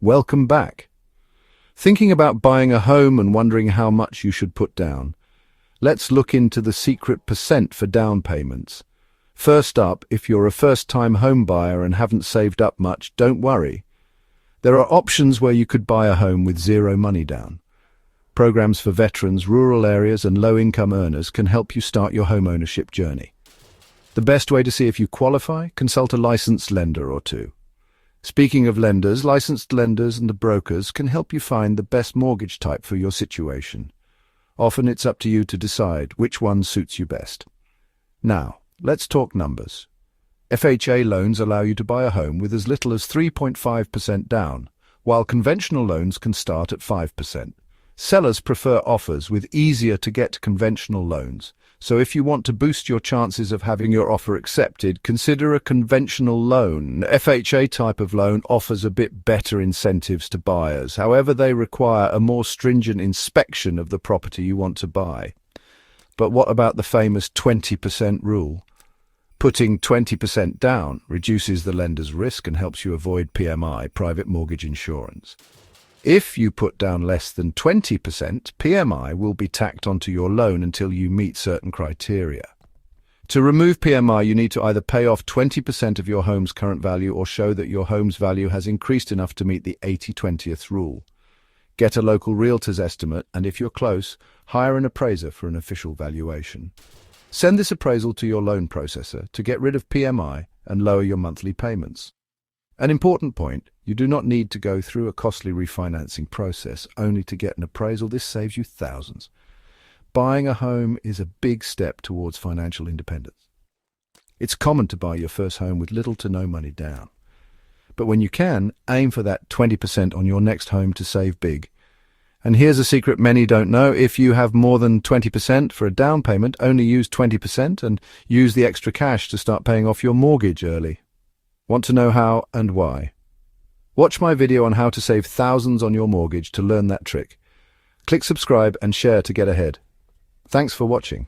Welcome back. Thinking about buying a home and wondering how much you should put down? Let's look into the secret percent for down payments. First up, if you're a first-time home buyer and haven't saved up much, don't worry. There are options where you could buy a home with zero money down. Programs for veterans, rural areas and low-income earners can help you start your home ownership journey. The best way to see if you qualify? Consult a licensed lender or two. Speaking of lenders, licensed lenders and the brokers can help you find the best mortgage type for your situation. Often it's up to you to decide which one suits you best. Now, let's talk numbers. FHA loans allow you to buy a home with as little as 3.5% down, while conventional loans can start at 5%. Sellers prefer offers with easier-to-get conventional loans, so if you want to boost your chances of having your offer accepted, consider a conventional loan. FHA type of loan offers a bit better incentives to buyers. However, they require a more stringent inspection of the property you want to buy. But what about the famous 20% rule? Putting 20% down reduces the lender's risk and helps you avoid PMI, private mortgage insurance. If you put down less than 20%, PMI will be tacked onto your loan until you meet certain criteria. To remove PMI, you need to either pay off 20% of your home's current value or show that your home's value has increased enough to meet the 80-20th rule. Get a local realtor's estimate, and if you're close, hire an appraiser for an official valuation. Send this appraisal to your loan processor to get rid of PMI and lower your monthly payments. An important point, you do not need to go through a costly refinancing process only to get an appraisal. This saves you thousands. Buying a home is a big step towards financial independence. It's common to buy your first home with little to no money down. But when you can, aim for that 20% on your next home to save big. And here's a secret many don't know. If you have more than 20% for a down payment, only use 20% and use the extra cash to start paying off your mortgage early. Want to know how and why? Watch my video on how to save thousands on your mortgage to learn that trick. Click subscribe and share to get ahead. Thanks for watching.